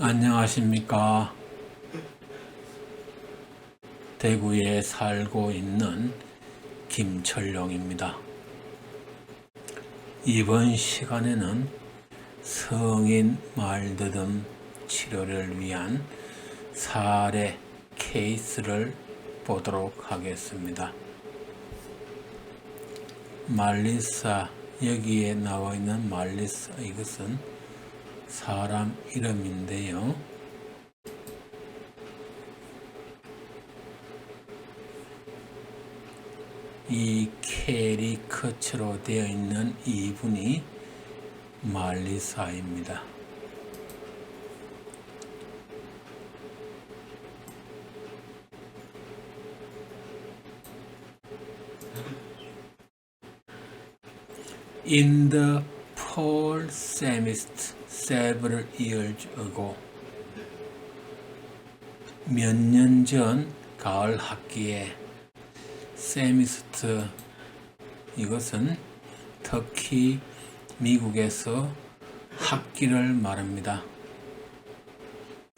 안녕하십니까. 대구에 살고 있는 김철룡입니다. 이번 시간에는 성인 말더듬 치료를 위한 사례 케이스를 보도록 하겠습니다. 말리사, 여기에 나와 있는 말리사, 이것은 사람 이름인데요. 이 캐리커처로 되어 있는 이분이 말리사입니다. In the fall semester several years ago, 몇 년 전 가을 학기에 세미스터, 이것은 특히 미국에서 학기를 말합니다.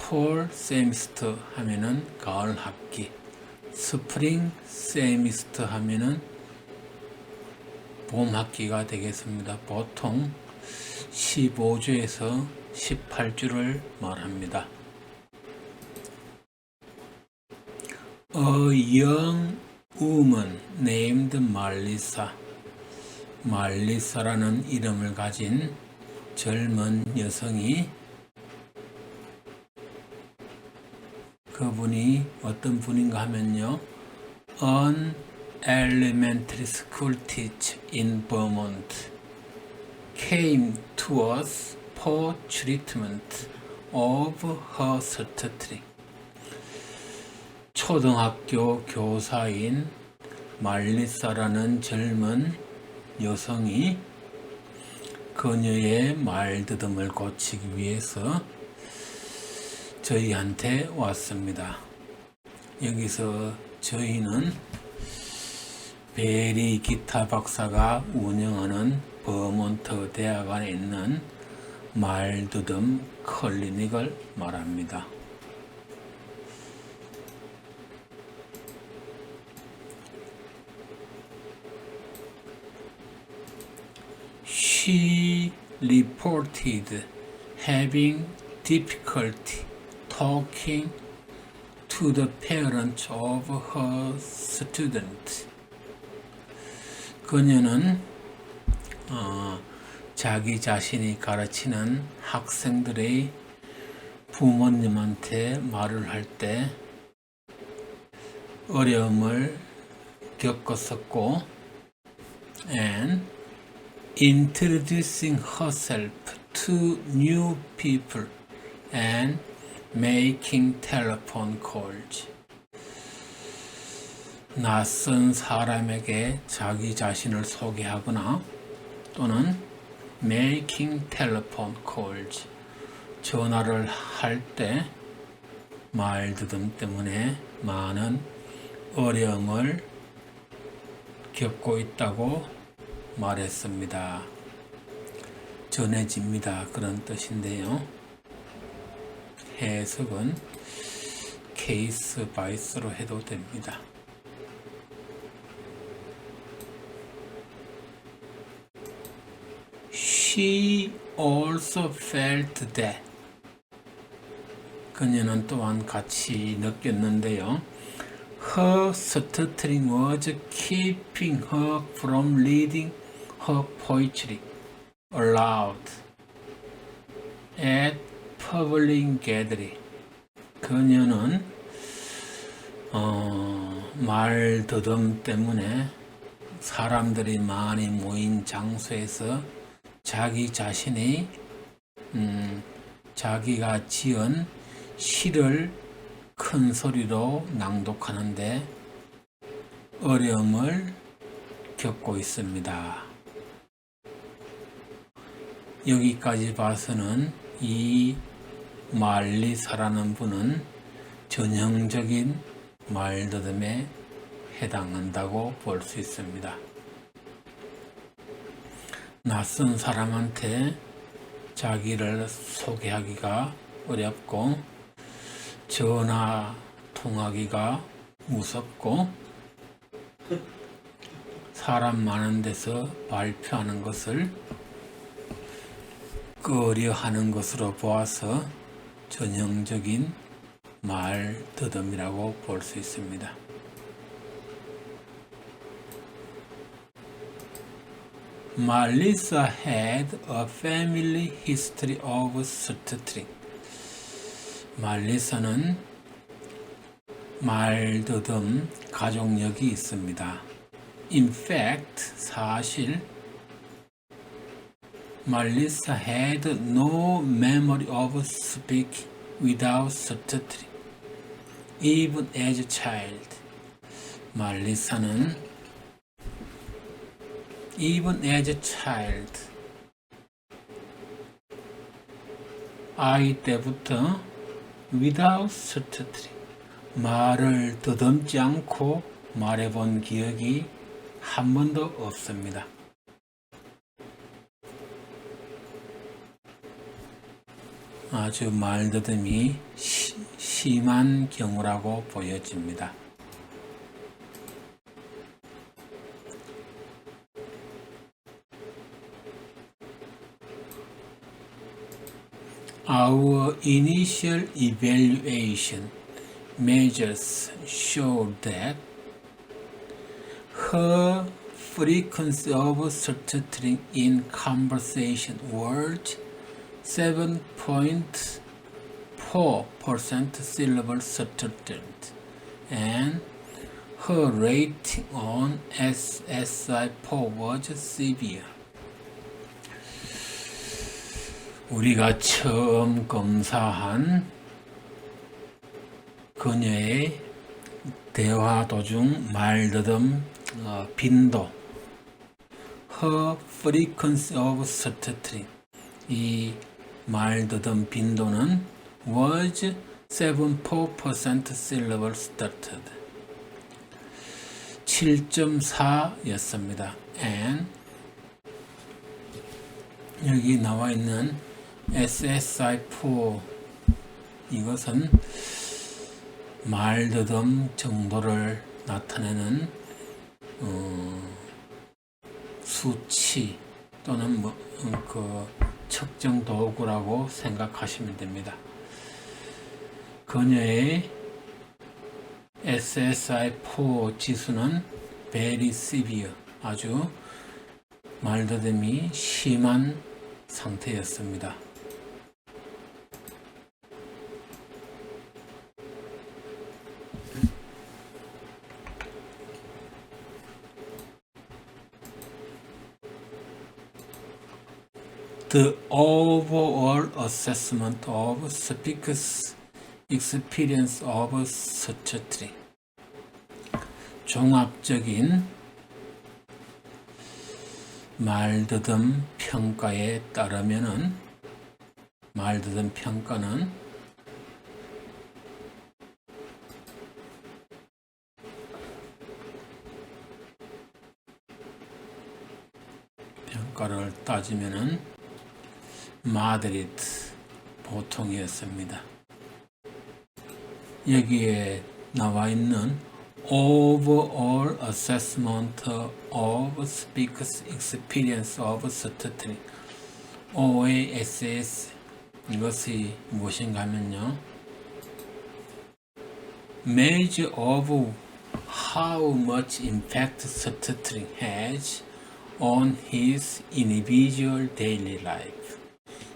fall semester 하면은 가을 학기, spring semester 하면은 봄 학기가 되겠습니다. 보통 15주에서 18주를 말합니다. A young woman named Marlisa, 말리사라는 이름을 가진 젊은 여성이, 그분이 어떤 분인가 하면요, an elementary school teacher in Vermont came to us for treatment of her stuttering. 초등학교 교사인 말리사라는 젊은 여성이 그녀의 말더듬을 고치기 위해서 저희한테 왔습니다. 여기서 저희는 베리 기타 박사가 운영하는 버몬트 대학원에 있는 말더듬 클리닉을 말합니다. She reported having difficulty talking to the parents of her students. 그녀는 자기 자신이 가르치는 학생들의 부모님한테 말을 할 때 어려움을 겪었었고, and introducing herself to new people and making telephone calls. 낯선 사람에게 자기 자신을 소개하거나 또는 making telephone calls, 전화를 할 때 말더듬 때문에 많은 어려움을 겪고 있다고 말했습니다. 전해집니다. 그런 뜻인데요. 해석은 케이스 바이스로 해도 됩니다. She also felt that, 그녀는 또한 같이 느꼈는데요. Her stuttering was keeping her from reading her poetry aloud at public gathering. 그녀는 말더듬 때문에 사람들이 많이 모인 장소에서 자기 자신이 자기가 지은 시를 큰 소리로 낭독하는데 어려움을 겪고 있습니다. 여기까지 봐서는 이 말리사라는 분은 전형적인 말더듬에 해당한다고 볼 수 있습니다. 낯선 사람한테 자기를 소개하기가 어렵고 전화 통하기가 무섭고 사람 많은 데서 발표하는 것을 꺼려하는 것으로 보아서 전형적인 말더듬이라고 볼 수 있습니다. Melissa had a family history of stuttering. 말리사는 말더듬 가족력이 있습니다. In fact, 사실 Melissa had no memory of speaking without stuttering, even as a child. 말리사는 even as a child, 아이 때부터 without stuttering, 말을 더듬지 않고 말해본 기억이 한 번도 없습니다. 아주 말더듬이 심한 경우라고 보여집니다. Our initial evaluation measures showed that her frequency of stuttering in conversation was 7.4% syllable stuttered, and her rating on SSI-4 was severe. 우리가 처음 검사한 그녀의 대화 도중 말더듬 빈도, her frequency of stuttering, 이 말더듬 빈도는 was 7.4% syllable stuttered, 7.4였습니다. and 여기 나와 있는 SSI-4, 이것은 말더듬 정도를 나타내는 수치 또는 그 측정 도구라고 생각하시면 됩니다. 그녀의 SSI-4 지수는 very severe, 아주 말더듬이 심한 상태였습니다. The overall assessment of speakers' experience of stuttering. 종합적인 말더듬 평가에 따르면은 말더듬 평가는 평가를 따지면은 moderate, 보통이었습니다. 여기에 나와 있는 overall assessment of speakers experience of stuttering, OASS, 이것이 무엇인가 하면요, measure of how much impact stuttering has on his individual daily life.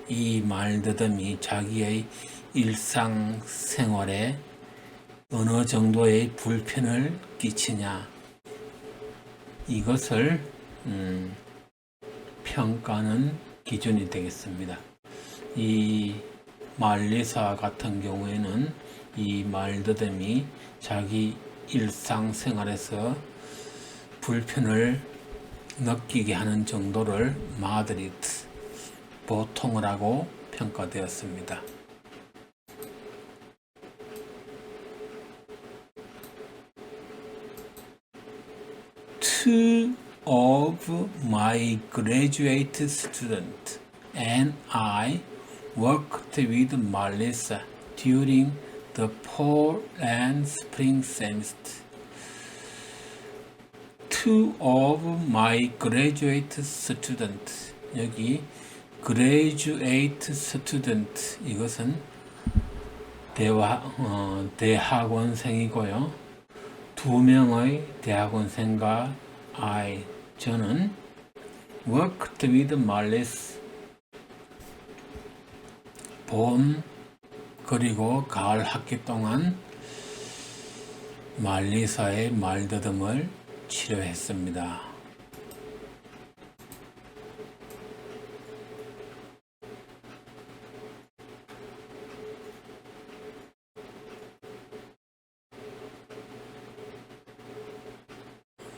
이 말더듬이 자기의 일상생활에 어느 정도의 불편을 끼치냐, 이것을 평가하는 기준이 되겠습니다. 이 말리사 같은 경우에는 이 말더듬이 자기 일상생활에서 불편을 느끼게 하는 정도를 moderate, 보통이라고 평가되었습니다. Two of my graduate students and I worked with Melissa during the fall and spring semester. Two of my graduate students. 여기 graduate student 이것은 대학원생이고요. 두 명의 대학원생과 저는 worked with Melissa 봄 그리고 가을 학기 동안 말리사의 말더듬을 치료했습니다.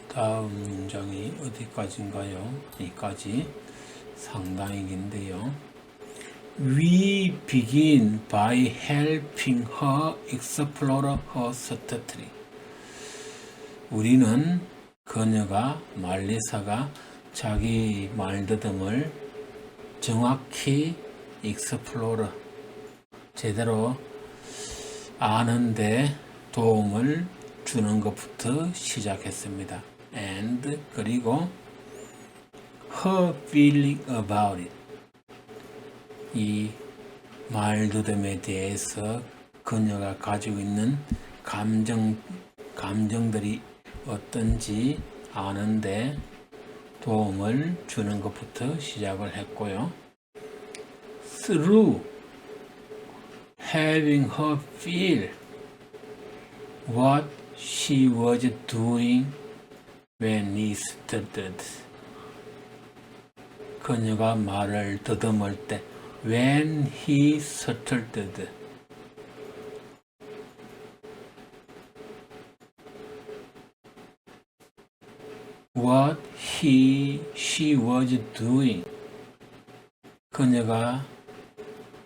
다음 문장이 어디까지인가요? 여기까지 상당히 긴데요. We begin by helping her explore her strategy. 우리는 그녀가 말리사가 자기 말더듬을 정확히 explore 제대로 아는데 도움을 주는 것부터 시작했습니다. And 그리고 her feeling about it. 이 말더듬에 대해서 그녀가 가지고 있는 감정들이 어떤지 아는데 도움을 주는 것부터 시작을 했고요. Through having her feel what she was doing when he stuttered. 그녀가 말을 더듬을 때 when he stuttered. what she was doing. 그녀가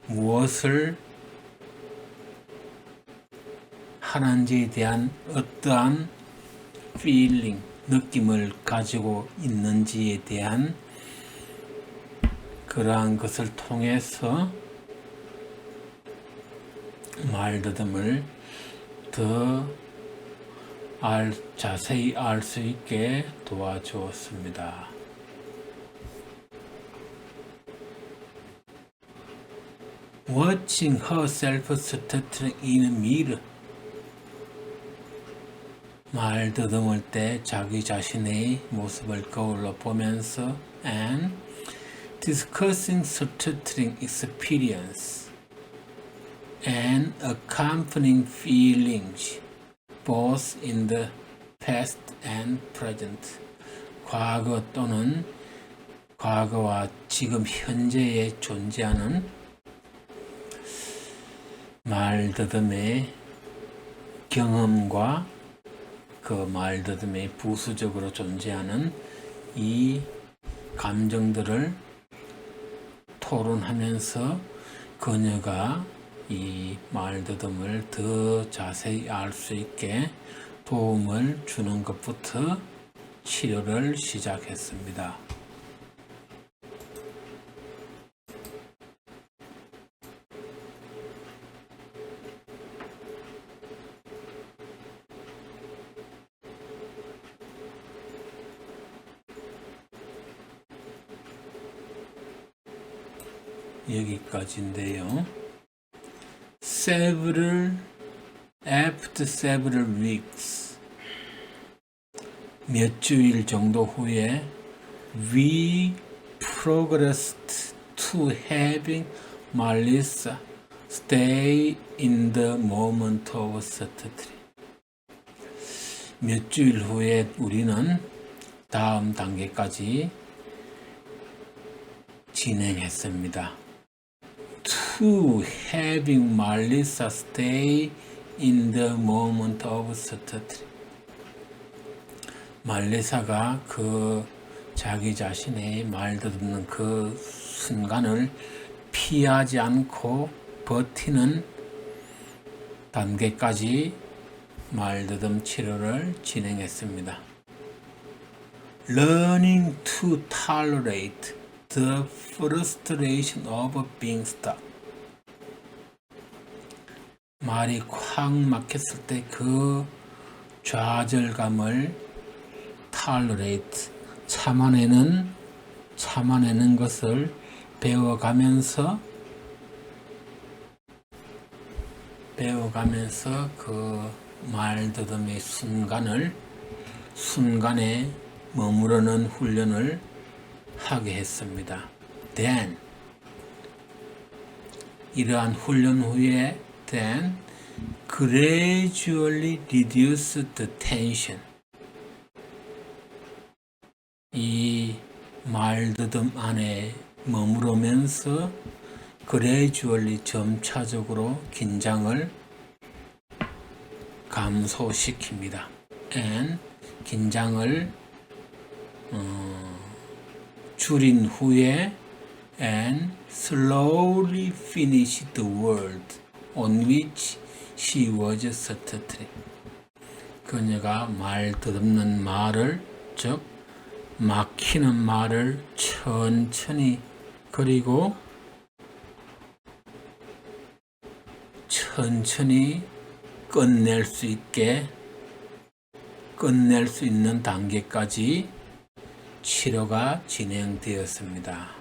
무엇을 하는지에 대한 어떠한 feeling, 느낌을 가지고 있는지에 대한 그러한 것을 통해서 말더듬을 더 자세히 알 수 있게 도와주었습니다. Watching herself stuttering in a mirror. 말 더듬을 때 자기 자신의 모습을 거울로 보면서 and discussing stuttering experience and accompanying feelings both in the past and present. 과거 또는 과거와 지금 현재에 존재하는 말더듬의 경험과 그 말더듬의 부수적으로 존재하는 이 감정들을 토론하면서 그녀가 이 말더듬을 더 자세히 알 수 있게 도움을 주는 것부터 치료를 시작했습니다. 여기까지인데요. After several weeks, 몇 주일 정도 후에 we progressed to having Melissa stay in the moment of certainty. 몇 주일 후에 우리는 다음 단계까지 진행했습니다. To having Melissa stay in the moment of certainty. 말리사가 그 자기 자신의 말더듬는 그 순간을 피하지 않고 버티는 단계까지 말더듬 치료를 진행했습니다. Learning to tolerate the frustration of being stuck. 말이 콱 막혔을 때 그 좌절감을 tolerate, 참아내는 것을 배워가면서 그 말더듬의 순간에 머무르는 훈련을 하게 했습니다. Then, 이러한 훈련 후에 then gradually reduce the tension. 이 말더듬 안에 머무르면서 gradually 점차적으로 긴장을 감소시킵니다. and 긴장을 줄인 후에 and slowly finish the word on which she was stuttering. 그녀가 말 더듬는 말을, 즉 막히는 말을 천천히 그리고 천천히 끝낼 수 있는 단계까지 치료가 진행되었습니다.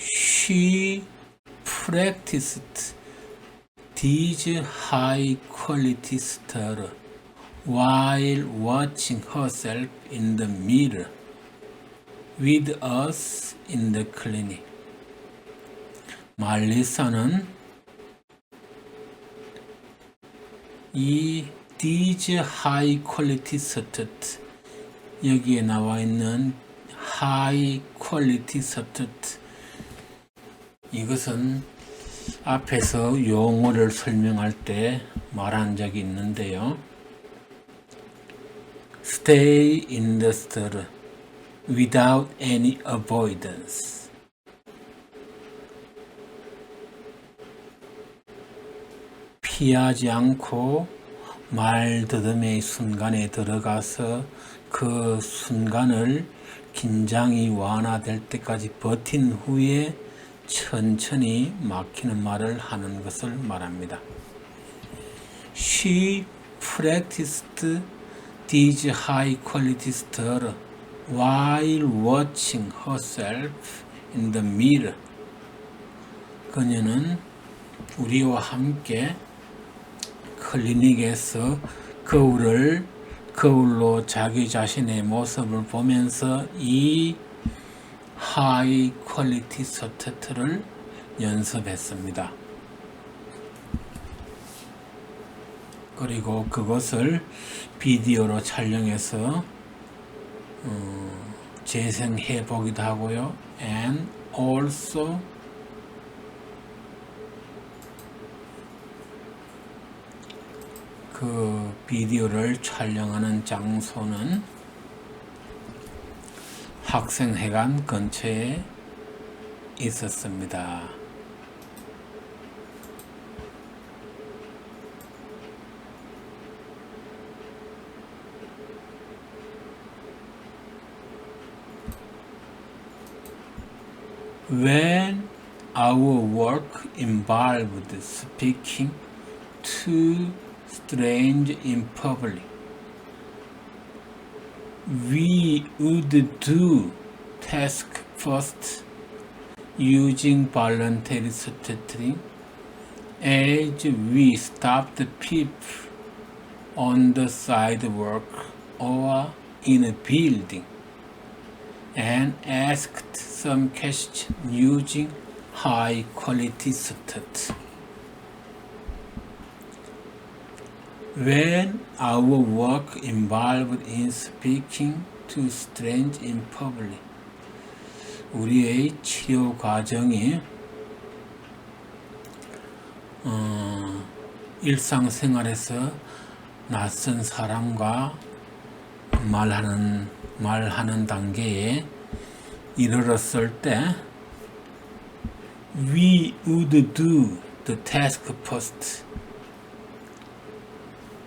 She practiced these high quality stutter while watching herself in the mirror with us in the clinic. 말리사는 이 these high quality stutter, 여기에 나와 있는 high quality stutter, 이것은 앞에서 용어를 설명할 때 말한 적이 있는데요. Stay in the stutter without any avoidance. 피하지 않고 말더듬의 순간에 들어가서 그 순간을 긴장이 완화될 때까지 버틴 후에 천천히 막히는 말을 하는 것을 말합니다. She practiced these high quality stutter while watching herself in the mirror. 그녀는 우리와 함께 클리닉에서 거울로 자기 자신의 모습을 보면서 이 하이 퀄리티 스터트를 연습했습니다. 그리고 그것을 비디오로 촬영해서 재생해 보기도 하고요. And also 그 비디오를 촬영하는 장소는 학생회관 근처에 있었습니다. When our work involved speaking to strangers in public, we would do task first using voluntary stuttering as we stopped people on the sidewalk or in a building and asked some questions using high quality stutter. When our work involved in speaking to strangers in public, 우리의 치료 과정이 일상생활에서 낯선 사람과 말하는 단계에 이르렀을 때 we would do the task first.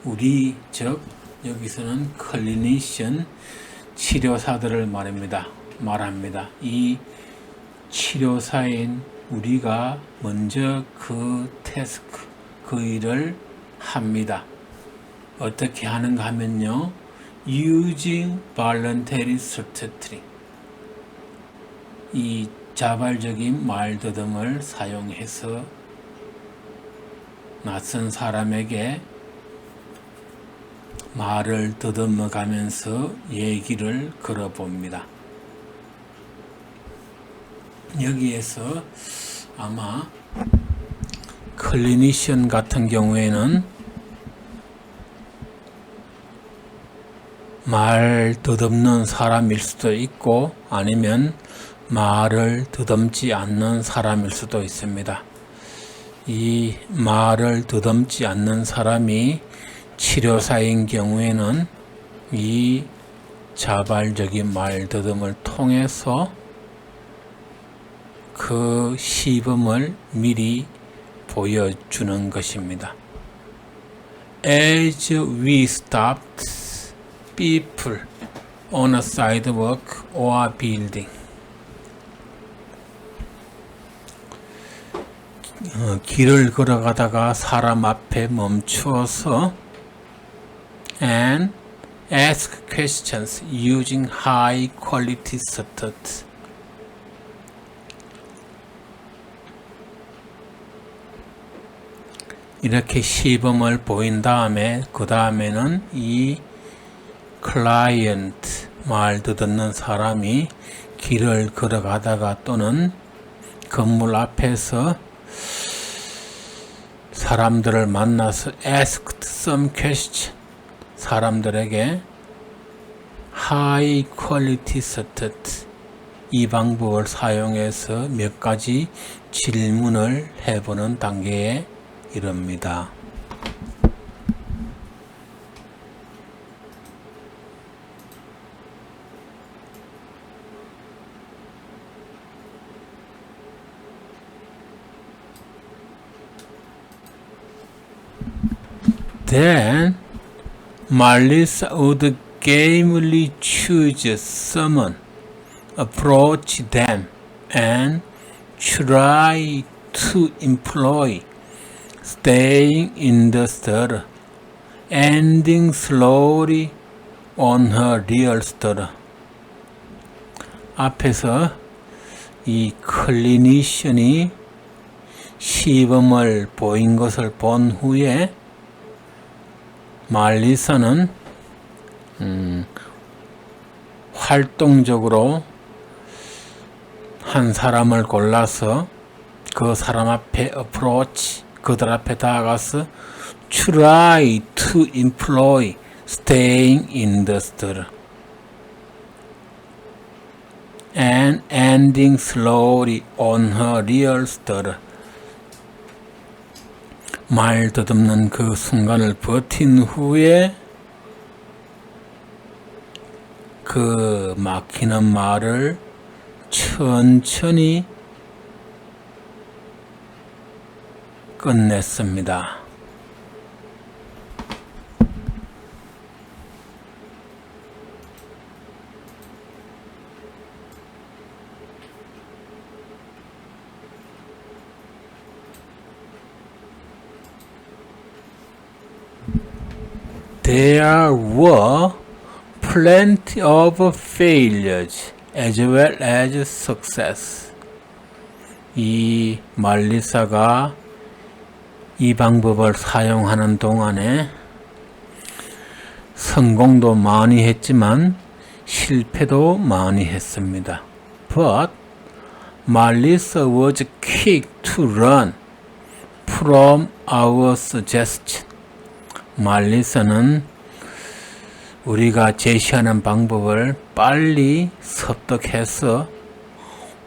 우리 즉 여기서는 클리니션 치료사들을 말합니다. 이 치료사인 우리가 먼저 그 태스크, 그 일을 합니다. 어떻게 하는가 하면요. Using voluntary strategy. 이 자발적인 말더듬을 사용해서 낯선 사람에게 말을 더듬어 가면서 얘기를 걸어봅니다. 여기에서 아마 클리니션 같은 경우에는 말 더듬는 사람일 수도 있고 아니면 말을 더듬지 않는 사람일 수도 있습니다. 이 말을 더듬지 않는 사람이 치료사인 경우에는 이 자발적인 말 더듬을 통해서 그 시범을 미리 보여주는 것입니다. As we stopped people on a sidewalk or building. 길을 걸어가다가 사람 앞에 멈추어서 and ask questions using high quality methods. 이렇게 시범을 보인 다음에 그 다음에는 이 클라이언트 말 듣는 사람이 길을 걸어가다가 또는 건물 앞에서 사람들을 만나서 asked some question, 사람들에게 high quality method, 이 방법을 사용해서 몇 가지 질문을 해보는 단계에 이릅니다. Then Melissa would gamely choose someone, approach them, and try to employ, staying in the store, ending slowly on her real store. 앞에서 이 클리니션이 시범을 보인 것을 본 후에 말리사는 활동적으로 한 사람을 골라서 그 사람 앞에 approach, 그들 앞에 다가가서 try to employ, staying in the store, and ending slowly on her real store. 말 더듬는 그 순간을 버틴 후에 그 막히는 말을 천천히 끝냈습니다. There were plenty of failures as well as success. 이 말리사가 이 방법을 사용하는 동안에 성공도 많이 했지만 실패도 많이 했습니다. But Melissa was quick to run from our suggestion. 말리사는 우리가 제시하는 방법을 빨리 습득해서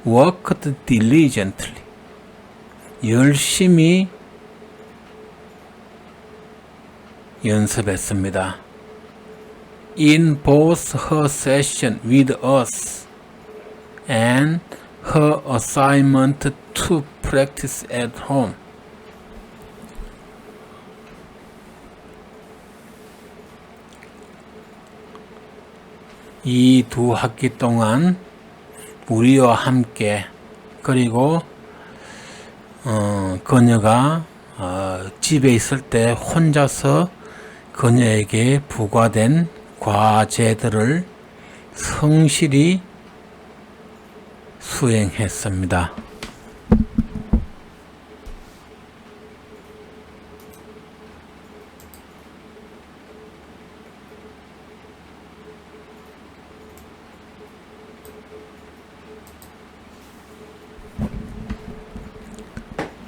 worked diligently, 열심히 연습했습니다. In both her session with us and her assignment to practice at home. 이 두 학기 동안 우리와 함께 그리고 그녀가 집에 있을 때 혼자서 그녀에게 부과된 과제들을 성실히 수행했습니다.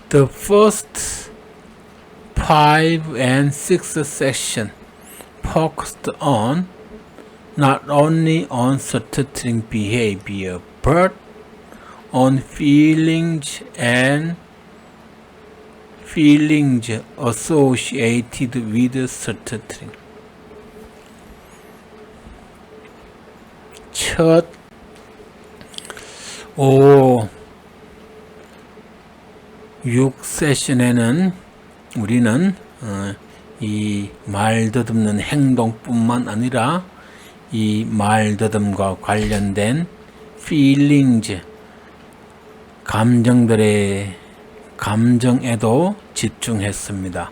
The first 5 and 6 section focused on not only on stuttering behavior but on feelings associated with stuttering. 첫 6세션에는 우리는 이 말더듬는 행동뿐만 아니라 이 말더듬과 관련된 feelings, 감정에도 집중했습니다.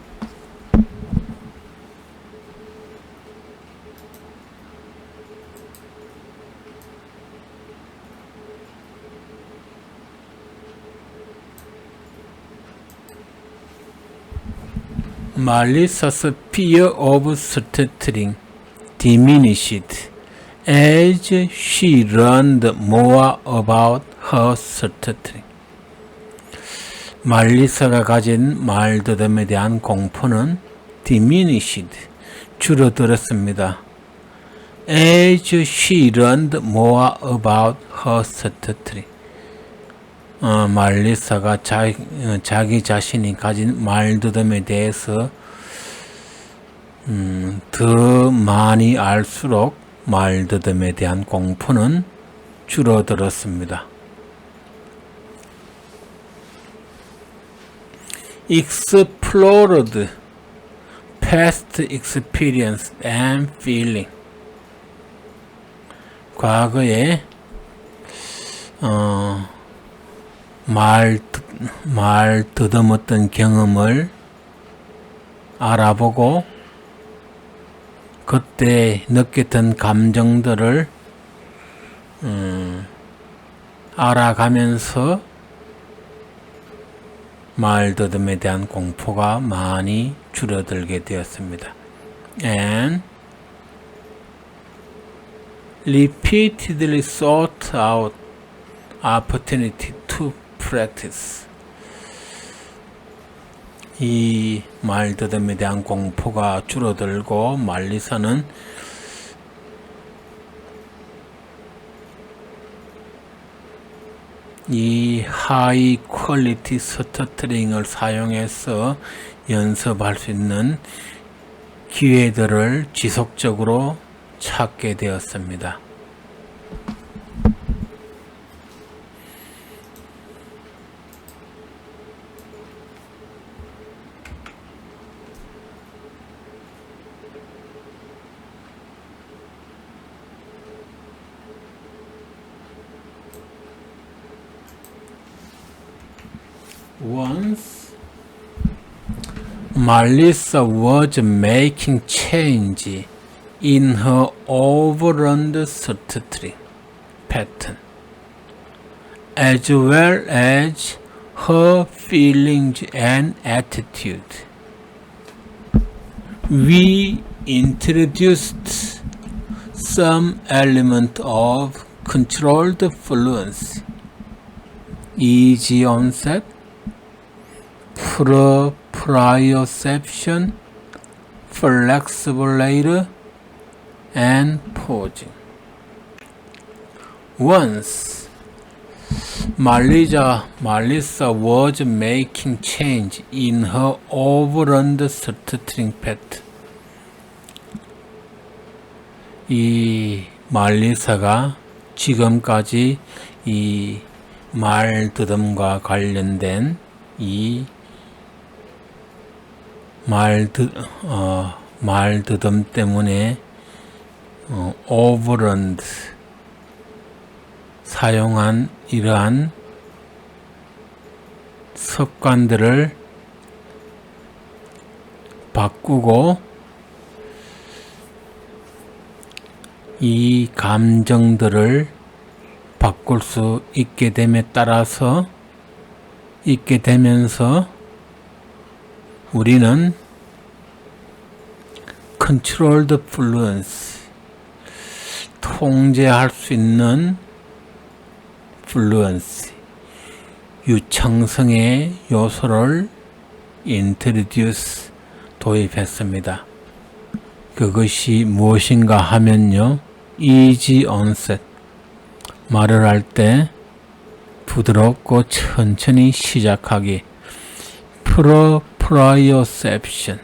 Melissa's fear of stuttering diminished as she learned more about her stuttering. 말리사가 가진 말더듬에 대한 공포는 diminished, 줄어들었습니다. As she learned more about her stuttering. 말리사가 자기 자신이 가진 말더듬에 대해서 더 많이 알수록 말더듬에 대한 공포는 줄어들었습니다. Explored past experience and feeling. 과거에 말 더듬었던 경험을 알아보고 그때 느꼈던 감정들을 알아가면서 말더듬에 대한 공포가 많이 줄어들게 되었습니다. And repeatedly sought out opportunity to practice. 이 말더듬에 대한 공포가 줄어들고 말리사는 이 하이 퀄리티 스터트링을 사용해서 연습할 수 있는 기회들을 지속적으로 찾게 되었습니다. Once Melissa was making change in her overall stuttering pattern, as well as her feelings and attitude. We introduced some element of controlled fluency, easy onset, proprioception, flexible later, and pausing. Once Melissa was making change in her overall stuttering pattern. 이 말리사가 지금까지 이 말더듬과 관련된 이 말더듬 때문에 overlearned 사용한 이러한 습관들을 바꾸고 이 감정들을 바꿀 수 있게 됨에 따라서 있게 되면서 우리는 controlled fluency 통제할 수 있는 fluency 유창성의 요소를 introduce 도입했습니다. 그것이 무엇인가 하면요, easy onset 말을 할 때 부드럽고 천천히 시작하기, proprioception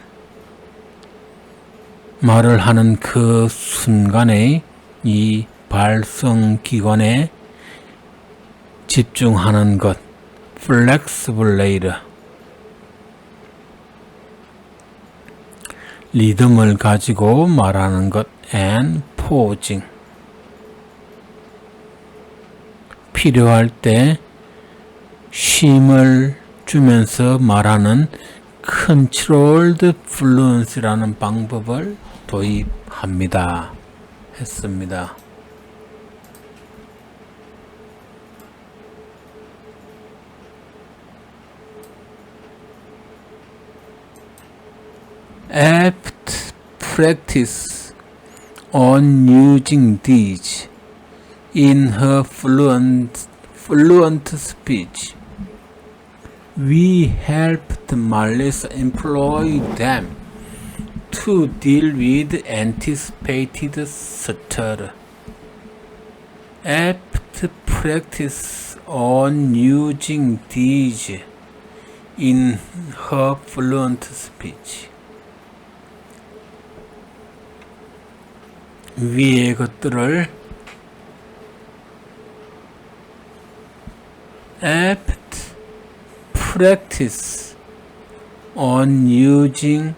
말을 하는 그 순간에 이 발성기관에 집중하는 것, flexible rate 리듬을 가지고 말하는 것, and pausing 필요할 때 쉼을 주면서 말하는 controlled fluency라는 방법을 도입합니다. 했습니다. apt practice on using these in her fluent speech. We helped Marlisa employ them to deal with anticipated stutter. Apt practice on using these in her fluent speech. 위의 것들을 apt practice on using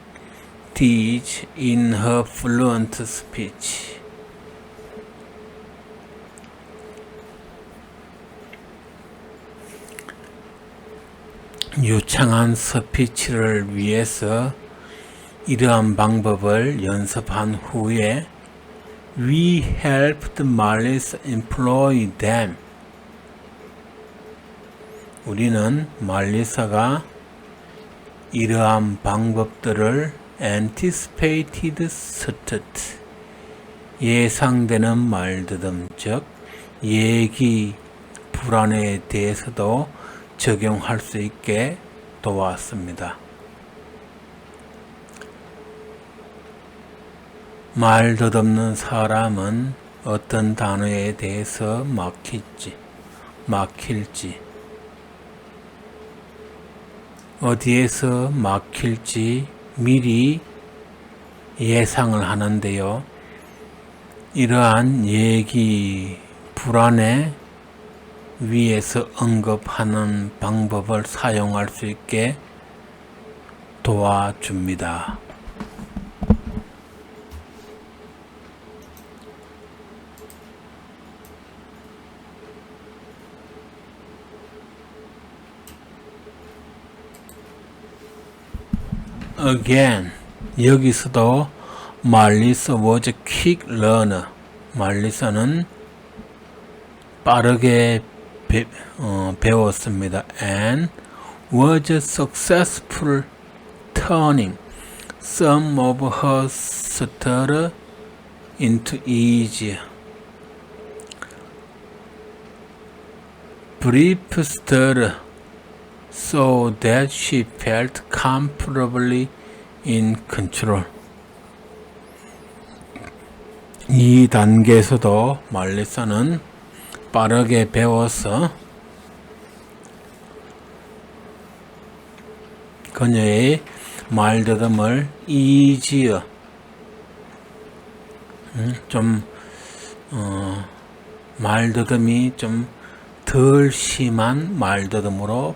these in her fluent speech. 유창한 스피치를 위해서 이러한 방법을 연습한 후에 We helped Marlisa employ them. 우리는 말리사가 이러한 방법들을 anticipated stutter 예상되는 말들음 즉 예기 불안에 대해서도 적용할 수 있게 도왔습니다. 말 덧없는 사람은 어떤 단어에 대해서 막힐지, 어디에서 막힐지 미리 예상을 하는데요. 이러한 예기 불안에 위에서 언급하는 방법을 사용할 수 있게 도와줍니다. Again, 여기서도 Marlisa was a quick learner. 말리사는 빠르게 배웠습니다. And was successful turning some of her stutter into easier, brief stutter so that she felt comfortably in control. 이 단계에서도 말리사는 빠르게 배워서 그녀의 말더듬을 easier 말더듬이 좀 덜 심한 말더듬으로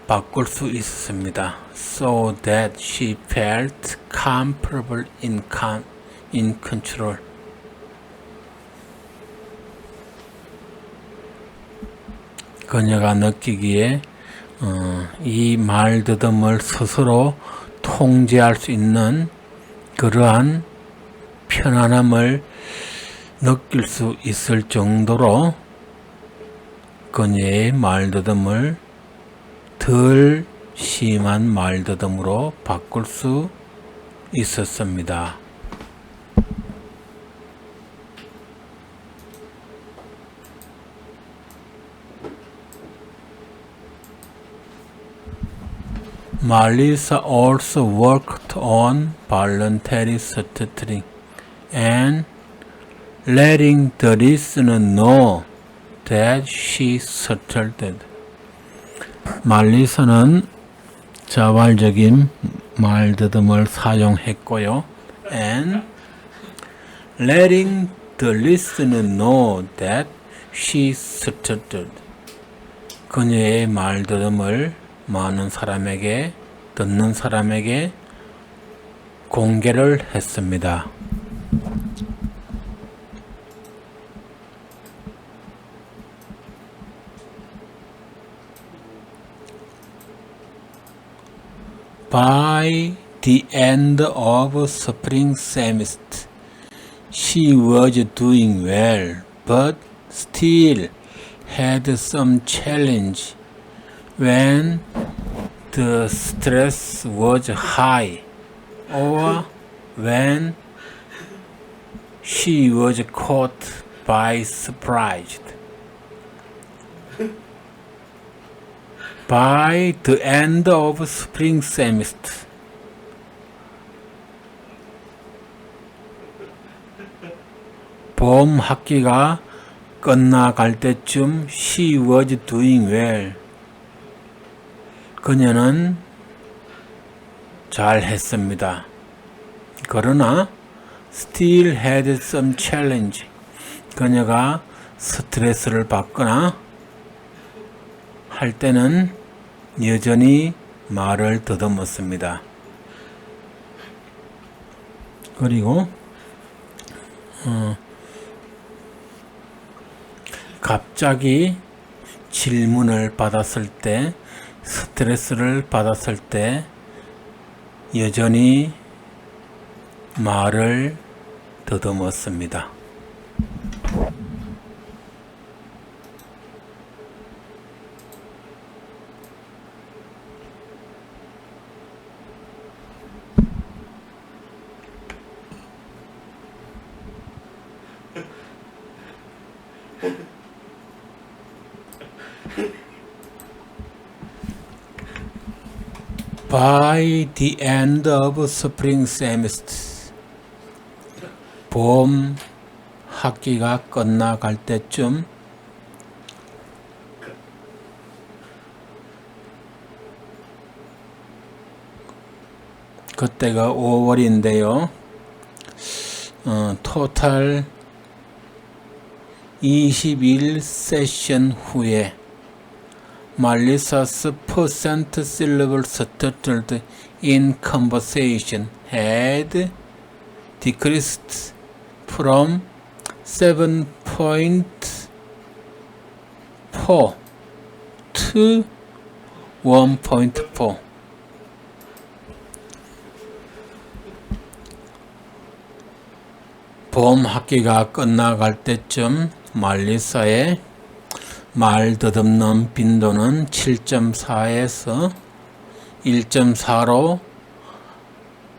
바꿀 수 있었습니다. So that she felt comfortable in control. 그녀가 느끼기에 이 말더듬을 스스로 통제할 수 있는 그러한 편안함을 느낄 수 있을 정도로 그녀의 말더듬을 덜 심한 말더듬으로 바꿀 수 있었습니다. Marlisa also worked on voluntary stuttering and letting the listener know that she stuttered. 말리사는 자발적인 말더듬을 사용했고요. And letting the listener know that she stuttered. 그녀의 말더듬을 많은 사람에게, 듣는 사람에게 공개를 했습니다. By the end of spring semester, she was doing well, but still had some challenge when the stress was high or when she was caught by surprise. By the end of spring semester, 봄 학기가 끝나갈 때쯤 she was doing well. 그녀는 잘 했습니다. 그러나 still had some challenge. 그녀가 스트레스를 받거나 할 때는 여전히 말을 더듬었습니다. 그리고 갑자기 질문을 받았을 때, 스트레스를 받았을 때 여전히 말을 더듬었습니다. By the end of spring semester, 봄 학기가 끝나갈 때쯤 그때가 5월인데요. 토탈 21 세션 후에 Melissa's percent syllable stuttered in conversation had decreased from 7.4 to 1.4. 봄 학기가 끝나갈 때쯤 말리사의 말 더듬는 빈도는 7.4에서 1.4로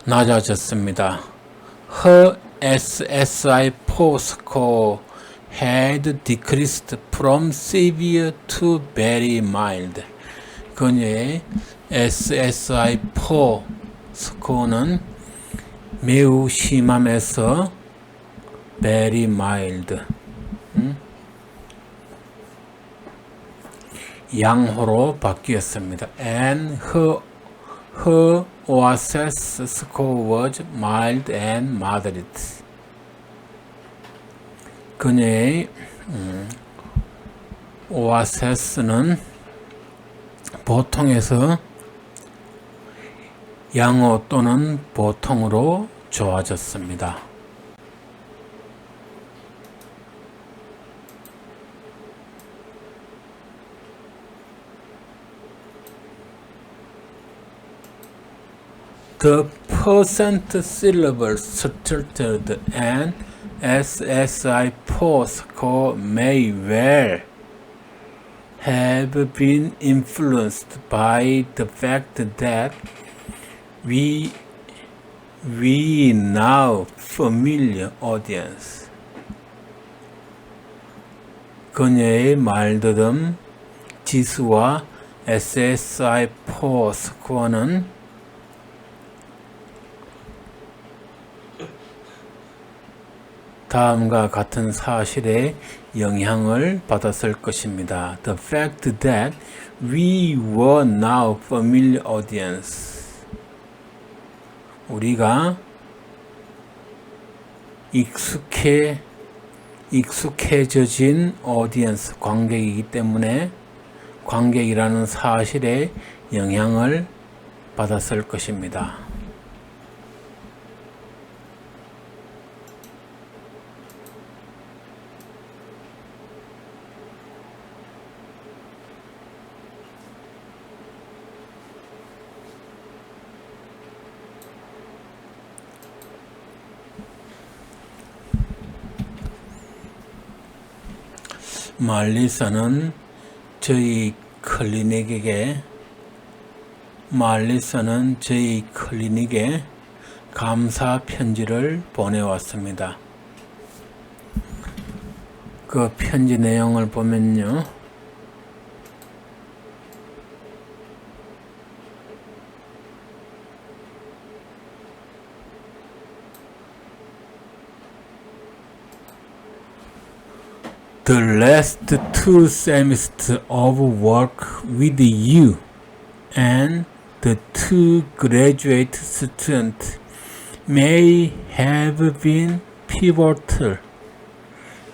낮아졌습니다. Her SSI4 score had decreased from severe to very mild. 그녀의 SSI4 스코어는 매우 심함에서 very mild, 양호로 바뀌었습니다. And her OSS score was mild and moderate. 그녀의 OSS는 보통에서 양호 또는 보통으로 좋아졌습니다. The percent syllable stuttered and SSI4 score may well have been influenced by the fact that we now familiar audience. 그녀의 말더듬 지수와 SSI4 스코어는 다음과 같은 사실에 영향을 받았을 것입니다. The fact that we were now familiar audience. 우리가 익숙해져진 audience, 관객이기 때문에 관객이라는 사실에 영향을 받았을 것입니다. 말리사는 저희 클리닉에 감사 편지를 보내왔습니다. 그 편지 내용을 보면요. The last 2 semesters of work with you and the 2 graduate students may have been pivotal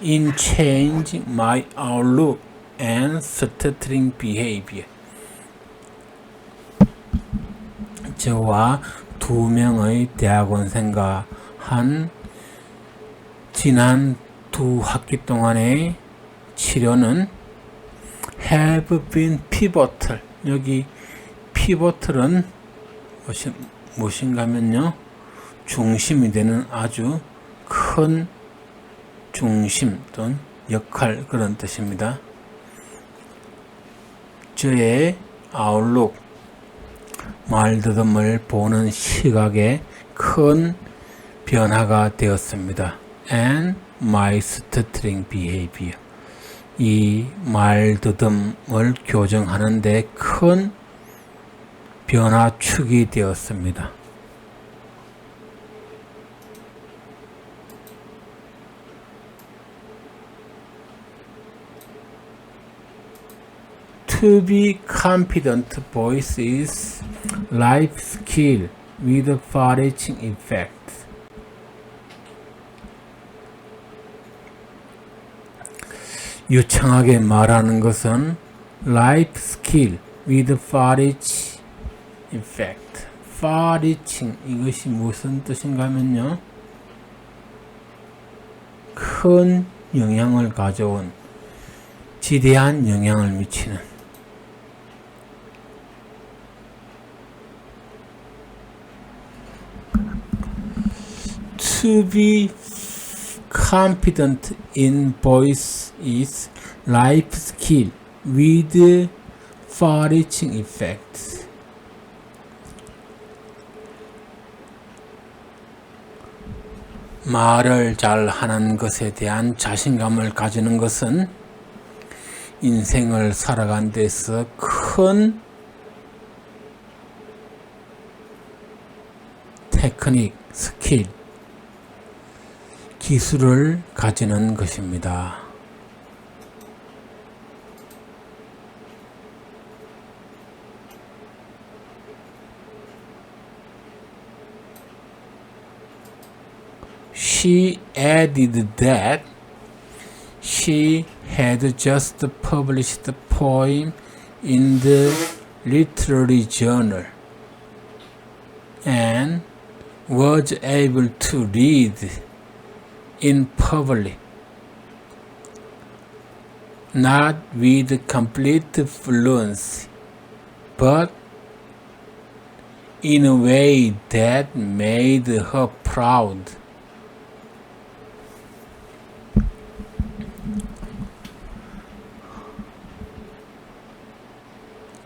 in changing my outlook and stuttering behavior. 저와 2명의 대학원생과 한 지난 2학기 동안의 치료는 have been pivotal. 여기 pivotal은 무엇인가 하면요. 중심이 되는 아주 큰 중심 또는 역할, 그런 뜻입니다. 저의 아웃룩, 말더듬을 보는 시각에 큰 변화가 되었습니다. And my stuttering behavior. 이 말더듬을 교정하는 데 큰 변화축이 되었습니다. To be confident voice is life skill with far-reaching effect. 유창하게 말하는 것은 life skill with far-reaching effect. far-reaching, 이것이 무슨 뜻인가 하면요. 큰 영향을 가져온, 지대한 영향을 미치는, to be confident in voice is life skill with far-reaching effects. 말을 잘 하는 것에 대한 자신감을 가지는 것은 인생을 살아가는 데서 큰 테크닉, 스킬, 기술을 가지는 것입니다. She added that she had just published a poem in the literary journal and was able to read in public, not with complete fluency, but in a way that made her proud.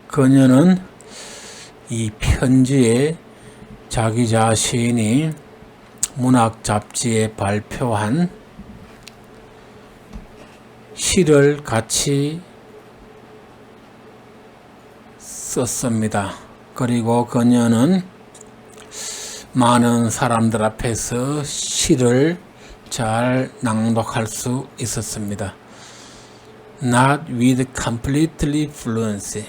그녀는 이 편지에 자기 자신이 문학 잡지에 발표한 시를 같이 썼습니다. 그리고 그녀는 많은 사람들 앞에서 시를 잘 낭독할 수 있었습니다. Not with completely fluency.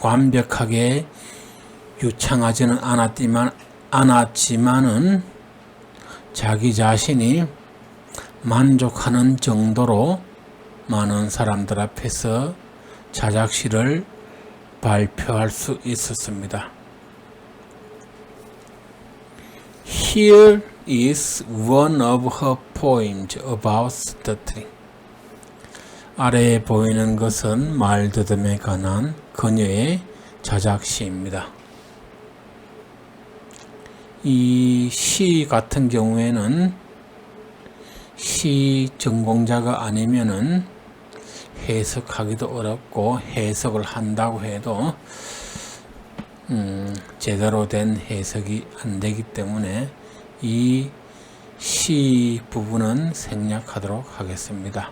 완벽하게 유창하지는 않았지만은 자기 자신이 만족하는 정도로 많은 사람들 앞에서 자작시를 발표할 수 있었습니다. Here is one of her poems about stuttering. 아래에 보이는 것은 말더듬에 관한 그녀의 자작시입니다. 이 시 같은 경우에는 시 전공자가 아니면은 해석하기도 어렵고 해석을 한다고 해도 제대로 된 해석이 안 되기 때문에 이 시 부분은 생략하도록 하겠습니다.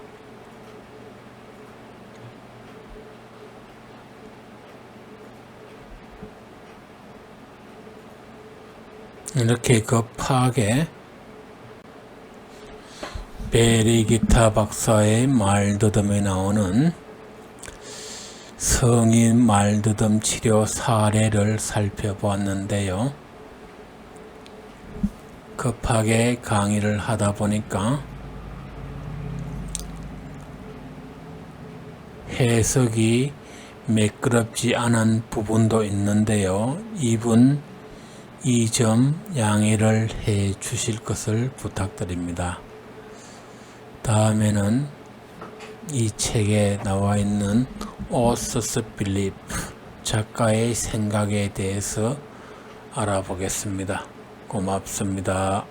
이렇게 급하게 베리 기타 박사의 말더듬에 나오는 성인 말더듬 치료 사례를 살펴보았는데요. 급하게 강의를 하다 보니까 해석이 매끄럽지 않은 부분도 있는데요. 이 점 양해를 해 주실 것을 부탁드립니다. 다음에는 이 책에 나와 있는 author's belief, 작가의 생각에 대해서 알아보겠습니다. 고맙습니다.